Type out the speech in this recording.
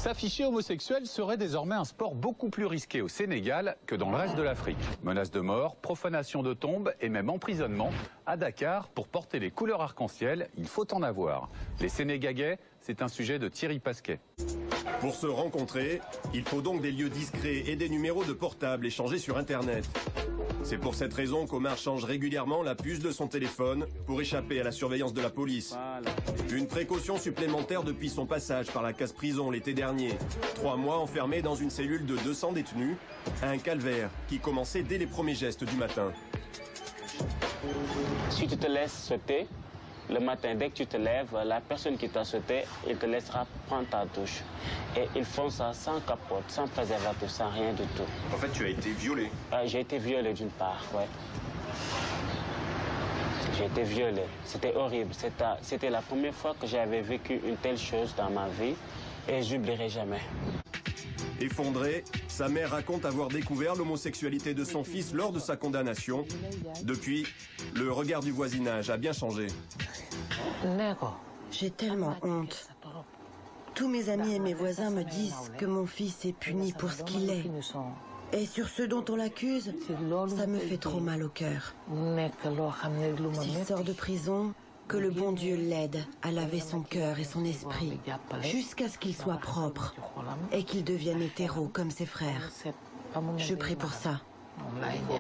S'afficher homosexuel serait désormais un sport beaucoup plus risqué au Sénégal que dans le reste de l'Afrique. Menaces de mort, profanation de tombes et même emprisonnement. À Dakar, pour porter les couleurs arc-en-ciel, il faut en avoir. Les Sénégalais, c'est un sujet de Thierry Pasquet. Pour se rencontrer, il faut donc des lieux discrets et des numéros de portable échangés sur Internet. C'est pour cette raison qu'Omar change régulièrement la puce de son téléphone pour échapper à la surveillance de la police. Une précaution supplémentaire depuis son passage par la case-prison l'été dernier. 3 mois enfermé dans une cellule de 200 détenus, un calvaire qui commençait dès les premiers gestes du matin. Si tu te laisses sauter, le matin, dès que tu te lèves, la personne qui t'a sauté, il te laissera prendre ta douche. Et ils font ça sans capote, sans préservatif, sans rien du tout. En fait, tu as été violé. J'ai été violé d'une part, ouais. J'ai été violé. C'était horrible. C'était la première fois que j'avais vécu une telle chose dans ma vie et j'oublierai jamais. Effondré, sa mère raconte avoir découvert l'homosexualité de son fils lors de sa condamnation. Depuis, le regard du voisinage a bien changé. J'ai tellement honte. Tous mes amis et mes voisins me disent que mon fils est puni pour ce qu'il est. Et sur ceux dont on l'accuse, ça me fait trop mal au cœur. S'il sort de prison, que le bon Dieu l'aide à laver son cœur et son esprit, jusqu'à ce qu'il soit propre et qu'il devienne hétéro comme ses frères. Je prie pour ça.